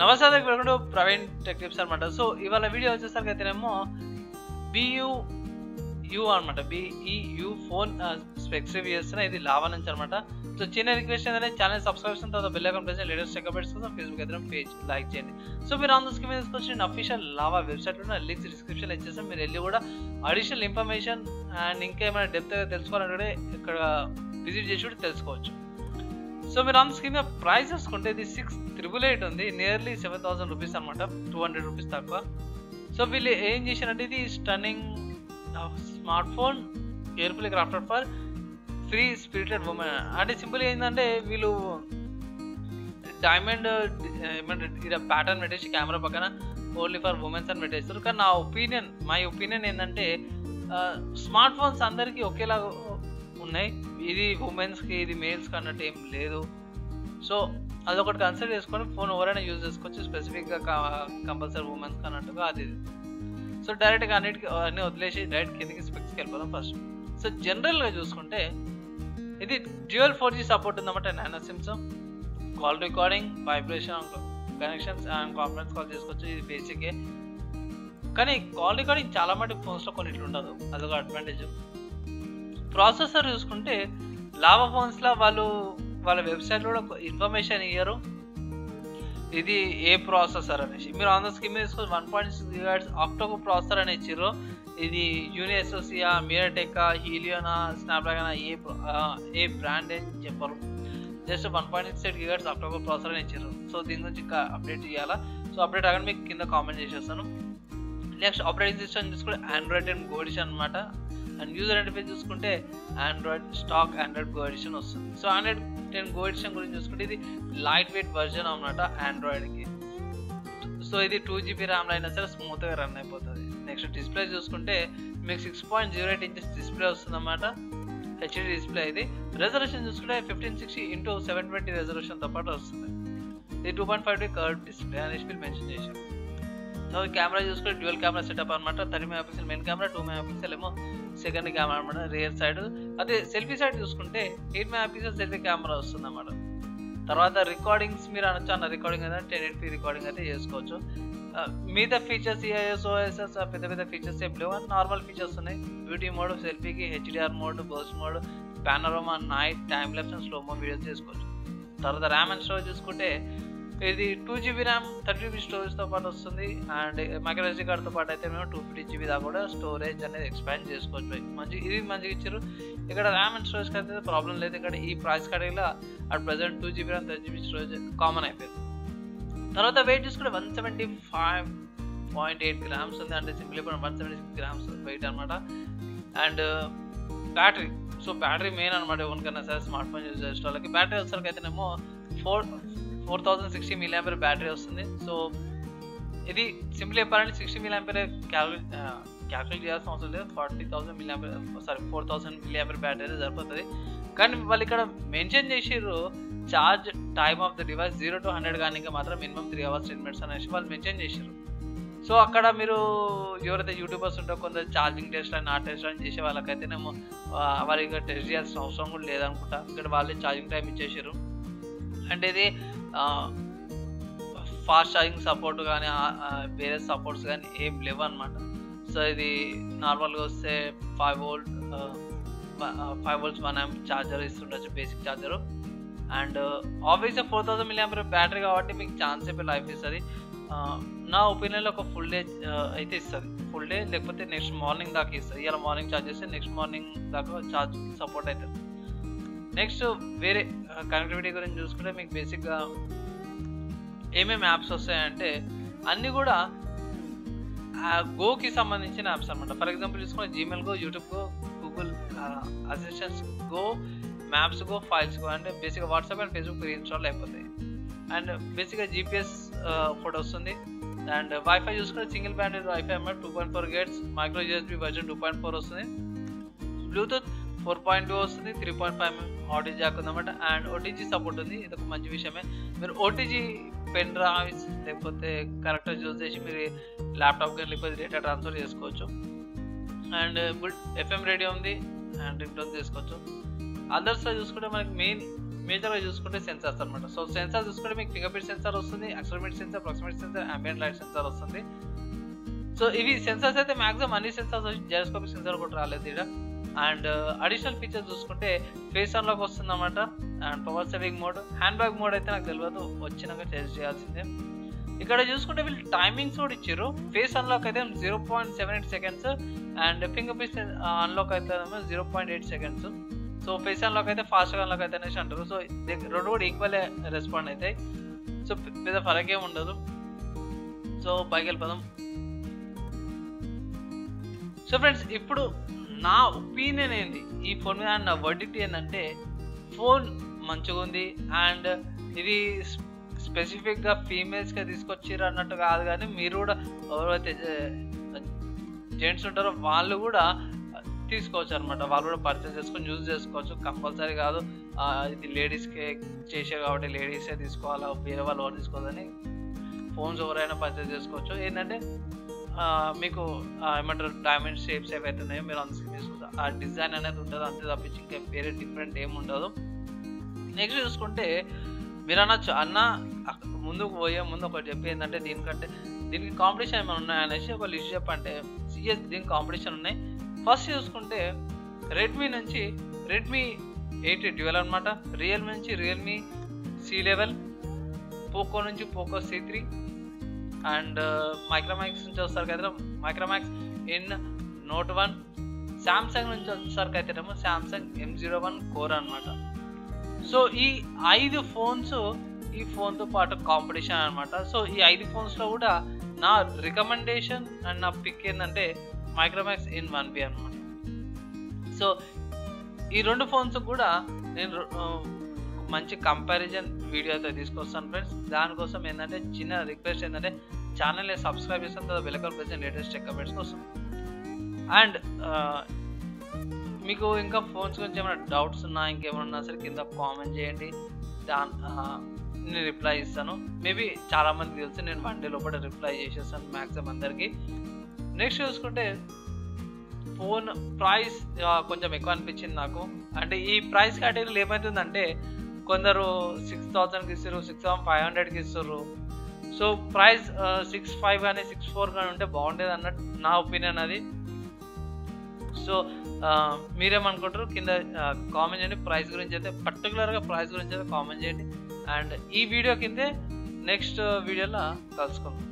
నమస్తే welcome to Praveen tech tips అనమాట. So ఇవాళ వీడియో వచ్చేసరికి అయితేనేమో BU అనమాట. BEU ఫోన్ స్పెక్స్ రివ్యూ చేస్తున్నా. ఇది లావా నుంచి అనమాట. సో చిన్న రిక్వెస్ట్ ఏంటంటే ఛానల్ సబ్స్క్రిప్షన్ తర్వాత bell icon press latest tech updates కోసం ఫేస్బుక్ అయితే పేజ్ లైక్ చేయండి. సో మీరు ఆన్ ద స్క్రీన్ మీద తీసుకొచ్చి నేను అఫీషియల్ లావా వెబ్సైట్లో ఉన్న లింక్స్ డిస్క్రిప్షన్లో ఇచ్చేస్తాం. మీరు వెళ్ళి కూడా అడిషనల్ ఇన్ఫర్మేషన్ అండ్ ఇంకా ఏమైనా డెప్త్గా తెలుసుకోవాలంటే ఇక్కడ విజిట్ చేసి కూడా తెలుసుకోవచ్చు. సో మీరు ఆన్ స్క్రీన్ మీద ప్రైస్ చూసుకుంటే ఇది 6,888 ఉంది, నియర్లీ 7,000 రూపీస్ అనమాట, 200 రూపీస్ తక్కువ. సో వీళ్ళు ఏం చేశారంటే ఇది stunning smart phone carefully crafted for free spirited women అంటే సింపుల్ ఏంటంటే వీళ్ళు డైమండ్ ఏమంటే ఇలా ప్యాటర్న్ పెట్టేసి కెమెరా పక్కన ఓన్లీ ఫర్ ఉమెన్స్ అని పెట్టేస్తారు. కానీ మై ఒపీనియన్ ఏంటంటే స్మార్ట్ ఫోన్స్ అందరికీ ఒకేలాగా ఉన్నాయి. ఇది ఉమెన్స్కి ఇది మేల్స్కి అన్నట్టు ఏం లేదు. సో అదొకటి కన్సిడర్ చేసుకొని ఫోన్ ఎవరైనా యూజ్ చేసుకోవచ్చు, స్పెసిఫిక్గా కంపల్సరీ ఉమెన్స్కి అన్నట్టుగా అది. సో డైరెక్ట్గా అన్నీ వదిలేసి డైరెక్ట్ కిందకి స్పెక్స్కి వెళ్ళిపోదాం ఫస్ట్. సో జనరల్గా చూసుకుంటే ఇది డ్యూయల్ 4G సపోర్ట్ ఉందన్నమాట. Nano SIMs, call recording, vibration connections and conference call చేసుకోవచ్చు. ఇది బేసికే. కానీ కాల్ రికార్డింగ్ చాలా మటుకు ఫోన్స్లో కొన్ని ఇట్లా ఉండదు, అదొక అడ్వాంటేజ్. ప్రాసెసర్ చూసుకుంటే లావా ఫోన్స్లో వాళ్ళ వెబ్సైట్లో కూడా ఇన్ఫర్మేషన్ ఇయ్యరు ఇది ఏ ప్రాసెసర్ అనేసి. మీరు ఆన్ ద స్క్రీన్ మీద తీసుకొని 1.6 GHz ఆక్టోకో ప్రాసెసర్ అని ఇచ్చారు. ఇది యూనిఎస్ఓసియా, మీరాటెకా, హీలియోనా, స్నాప్డ్రాగన్ ఏ బ్రాండ్ అని చెప్పరు. జస్ట్ 1.68 GHz ఆక్టోకో ప్రాసెసర్ అని ఇచ్చారు. సో దీని గురించి ఇంకా అప్డేట్ చేయాలా. సో అప్డేట్ అవ్వగానే మీకు కింద కామెంట్ చేసేస్తాను. నెక్స్ట్ ఆపరేటింగ్ సిస్టమ్ చూసుకుంటే ఆండ్రాయిడ్ 10 గో ఎడిషన్ అనమాట. అండ్ యూజర్ ఇంటర్ఫేస్ చూసుకుంటే ఆండ్రాయిడ్ గో ఎడిషన్ వస్తుంది. సో ఆండ్రాయిడ్ 10 గో ఎడిషన్ గురించి చూసుకుంటే ఇది లైట్ వెయిట్ వర్జన్ అనమాట ఆండ్రాయిడ్కి. సో ఇది 2GB ర్యామ్లో అయినా సరే స్మూత్గా రన్ అయిపోతుంది. నెక్స్ట్ డిస్ప్లే చూసుకుంటే మీకు 6.08 ఇంచెస్ డిస్ప్లే వస్తుంది అన్నమాట, హెచ్డి డిస్ప్లే. ఇది రెజల్యూషన్ చూసుకుంటే 1560x720 రెజల్యూషన్తో పాటు వస్తుంది. ఇది 2.5D కర్వ్ డిస్ప్లే అనేసి మీరు మెన్షన్ చేశారు. సో కెమెరా చూసుకుంటే డ్యూయల్ కెమెరా సెటప్ అనమాట. 30 MP మెయిన్ కెమెరా, 2 MP ఏమో సెకండ్ కెమెరా అనమాట, రియర్ సైడ్. అదే సెల్ఫీ సైడ్ చూసుకుంటే 8 MP సెల్ఫీ కెమెరా వస్తుంది అన్నమాట. తర్వాత రికార్డింగ్స్ మీరు అనొచ్చు, అన్న రికార్డింగ్ అయితే 1080p రికార్డింగ్ అయితే చేసుకోవచ్చు. మిగతా ఫీచర్స్ EIS, OSS పెద్ద ఫీచర్స్ ఏం లేవు, నార్మల్ ఫీచర్స్ ఉన్నాయి. బ్యూటీ మోడ్, సెల్ఫీకి HDR mode, burst mode, panorama, night, time lapse and slomo videos చేసుకోవచ్చు. తర్వాత ర్యామ్ అండ్ స్టోరేజ్ చూసుకుంటే ఇది 2GB ర్యామ్ 30GB స్టోరేజ్తో పాటు వస్తుంది. అండ్ మైక్రోఎస్డీ కార్డ్తో పాటు అయితే మేము 250GB దాకా కూడా స్టోరేజ్ అనేది ఎక్స్పాండ్ చేసుకోవచ్చు. ఇది మంచిగా ఇచ్చారు. ఇక్కడ ర్యామ్ అండ్ స్టోరేజ్ అయితే ప్రాబ్లం లేదు. ఇక్కడ ఈ ప్రైస్ కేటగిరీలో at present 2GB RAM 30GB storage common అయిపోయింది. తర్వాత వెయిట్ చూసుకుంటే 175.8 grams ఉంది, అంటే సింపుల్ 176 grams వెయిట్ అనమాట. And battery, so battery main అనమాట ఎవరికైనా సరే స్మార్ట్ ఫోన్ యూజ్ చేసే వాళ్ళకి. బ్యాటరీ వచ్చేసరికి అయితేనేమో 4060 mAh బ్యాటరీ వస్తుంది. సో ఇది సింపుల్ చెప్పాలంటే 60 mAh క్యాల్కులేట్ చేయాల్సిన అవసరం లేదు. 40,000 mAh బ్యాటరీ సరిపోతుంది. కానీ వాళ్ళు ఇక్కడ మెన్షన్ చేసిర్రు charge time of the device 0 to 100 కానీ ఇంకా మాత్రం మినిమం 3 hours 10 minutes అనేసి వాళ్ళు మెన్షన్ చేసిర్రు. సో అక్కడ మీరు ఎవరైతే యూట్యూబర్స్ ఉంటారో కొందరు ఛార్జింగ్ టెస్ట్ అని టెస్ట్ అని చేసే వాళ్ళకైతేనేమో వాళ్ళు ఇక్కడ టెస్ట్ చేయాల్సిన అవసరం కూడా లేదనుకుంటా. ఇక్కడ వాళ్ళే ఛార్జింగ్ టైం ఇచ్చేసారు. అంటే ఇది ఫాస్ట్ ఛార్జింగ్ సపోర్ట్ కానీ వేరే సపోర్ట్స్ కానీ ఏం లేవు అనమాట. సో ఇది నార్మల్గా వస్తే 5 volts 1 amp ఛార్జర్ ఇస్తుండొచ్చు, బేసిక్ ఛార్జరు. అండ్ ఆబ్వియస్గా 4000 mAh బ్యాటరీ కాబట్టి మీకు ఛాన్స్ అయిపోయి లైఫ్ ఇస్తుంది. నా ఒపీనియన్లో ఒక ఫుల్ డే అయితే ఇస్తుంది, ఫుల్ డే లేకపోతే నెక్స్ట్ మార్నింగ్ దాకా ఇస్తుంది. ఇలా మార్నింగ్ ఛార్జ్ చేస్తే నెక్స్ట్ మార్నింగ్ దాకా ఛార్జ్ సపోర్ట్ అవుతుంది. నెక్స్ట్ వేరే కనెక్టివిటీ గురించి చూసుకుంటే మీకు బేసిక్గా ఏమేమి యాప్స్ వస్తాయంటే అన్నీ కూడా గోకి సంబంధించిన యాప్స్ అనమాట. ఫర్ ఎగ్జాంపుల్ చూసుకుంటే Gmail go, YouTube go, Google assistants go, maps go, files go, అంటే బేసిక్గా వాట్సాప్ అండ్ ఫేస్బుక్ ఇన్స్టాల్ అయిపోతాయి. అండ్ బేసిక్గా GPS ఫోటో వస్తుంది. అండ్ వైఫై చూసుకుంటే సింగిల్ బ్యాండెడ్ వైఫై అన్నమాట, 2.4 GHz, మైక్రో USB వర్జన్ 2.4 వస్తుంది. బ్లూటూత్ 4.2 వస్తుంది, 3.5 ఆడియో జాక్ ఉందన్నమాట. అండ్ OTG సపోర్ట్ ఉంది, ఇది ఒక మంచి విషయమే. మీరు OTG పెన్ డ్రైవ్స్ లేకపోతే కరెక్ట్గా యూజ్ చేసి మీరు ల్యాప్టాప్ కానీ లేకపోతే డేటా ట్రాన్స్ఫర్ చేసుకోవచ్చు. అండ్ FM రేడియో ఉంది అండ్ రింగ్ టోన్ చేసుకోవచ్చు. అదర్స్లో చూసుకుంటే మనకి మేజర్గా చూసుకుంటే సెన్సార్స్ అనమాట. సో సెన్సార్ చూసుకుంటే మీకు ఫింగర్ ప్రింట్ సెన్సార్ వస్తుంది, accelerometer sensor, proximity sensor, ambient light sensor వస్తుంది. సో ఇవి సెన్సార్స్ అయితే మాక్సిమం అన్ని సెన్సార్స్ వచ్చి జైరోస్కోపిక్ సెన్సార్ కూడా రాలేదు ఇక్కడ. అండ్ అడిషనల్ ఫీచర్స్ చూసుకుంటే ఫేస్ అన్లాక్ వస్తుంది అన్నమాట. And power saving mode, handbag mode అయితే నాకు తెలియదు, వచ్చినాక టెస్ట్ చేయాల్సిందే. ఇక్కడ చూసుకుంటే వీళ్ళు టైమింగ్స్ కూడా ఇచ్చారు. ఫేస్ అన్లాక్ అయితే 0.78 seconds and finger print unlock అయితే 0.8 సెకండ్స్. సో ఫేస్ అన్లాక్ అయితే ఫాస్ట్గా అన్లాక్ అయితే అనేసి అంటారు. సో రెండు కూడా ఈక్వల్ రెస్పాండ్ అవుతాయి. సో పెద్ద ఫరక్ ఏమి ఉండదు. సో పైకి వెళ్ళిపోదాం. సో ఫ్రెండ్స్, ఇప్పుడు నా ఒపీనియన్ ఏంది ఈ ఫోన్ మీద, నా వర్డిక్ట్ ఏంటంటే ఫోన్ మంచిగా ఉంది. అండ్ ఇది స్పెసిఫిక్గా ఫీమేల్స్గా తీసుకొచ్చారు అన్నట్టు కాదు, కానీ మీరు కూడా ఎవరైతే జెంట్స్ ఉంటారో వాళ్ళు కూడా తీసుకోవచ్చు అనమాట. వాళ్ళు కూడా పర్చేస్ చేసుకొని యూజ్ చేసుకోవచ్చు. కంపల్సరీ కాదు ఇది లేడీస్కే చేసారు కాబట్టి లేడీసే తీసుకోవాలా, వేరే వాళ్ళు ఎవరు తీసుకోవాలని ఫోన్స్ ఎవరైనా పర్చేస్ చేసుకోవచ్చు. ఏంటంటే మీకు ఏమంటారు డైమండ్ షేప్స్ ఏవైతే ఉన్నాయో మీరు అందుకు తీసుకుంటారు, ఆ డిజైన్ అనేది ఉంటుంది అంతే తప్పించి ఇంకా వేరే డిఫరెంట్ ఏమి ఉండదు. నెక్స్ట్ చూసుకుంటే మీరు అనొచ్చు, అన్న ముందుకు పోయే ముందు ఒకటి చెప్పి ఏంటంటే దీనికి కాంపిటీషన్ ఏమైనా ఉన్నాయనేసి ఒక లిస్ట్ చెప్పంటే సిఎస్ దీనికి కాంపిటీషన్ ఉన్నాయి. ఫస్ట్ చూసుకుంటే రెడ్మీ నుంచి రెడ్మీ 8 డ్యూయల్ అనమాట, రియల్మీ నుంచి రియల్మీ C11, పోకో నుంచి పోకో C3 అండ్ మైక్రోమాక్స్ నుంచి వచ్చేసరికి అయితే మైక్రోమాక్స్ ఇన్ నోట్ 1, శాంసంగ్ నుంచి వచ్చేసరికి అయితేనేమో శాంసంగ్ M01 కోర్ అనమాట. సో ఈ 5 ఫోన్స్ ఈ ఫోన్తో పాటు కాంపిటీషన్ అనమాట. సో ఈ 5 ఫోన్స్లో కూడా నా రికమెండేషన్ అండ్ నా పిక్ ఏంటంటే మైక్రోమాక్స్ ఇన్ 1B అనమాట. సో ఈ 2 ఫోన్స్ కూడా నేను మంచి కంపారిజన్ వీడియో అయితే తీసుకొస్తాను ఫ్రెండ్స్. దానికోసం ఏంటంటే చిన్న రిక్వెస్ట్ ఏంటంటే ఛానల్ని సబ్స్క్రైబ్ చేస్తాను కదా, bell press latest tech updates కోసం. అండ్ మీకు ఇంకా ఫోన్స్ గురించి ఏమైనా డౌట్స్ ఉన్నా ఇంకేమైనా ఉన్నా సరే కింద కామెంట్ చేయండి, నేను రిప్లై ఇస్తాను. మేబీ చాలామందికి తెలిసి నేను 1 డే లోపల రిప్లై చేసేస్తాను మ్యాక్సిమం అందరికీ. నెక్స్ట్ చూసుకుంటే ఫోన్ ప్రైస్ కొంచెం ఎక్కువ అనిపించింది నాకు. అంటే ఈ ప్రైస్ కేటగిరీలో ఏమవుతుందంటే కొందరు 6,000కి ఇస్తారు, 6,500కి ఇస్తారు. సో ప్రైస్ 6,500 కానీ 6,400 కానీ ఉంటే బాగుండేది అన్నట్టు నా ఒపీనియన్ అది. సో మీరేమనుకుంటారు కింద కామెంట్ చేయండి. ప్రైస్ గురించి అయితే పర్టికులర్గా ప్రైస్ గురించి అయితే కామెంట్ చేయండి. అండ్ ఈ వీడియో కిందే నెక్స్ట్ వీడియోలో కలుసుకుందాం.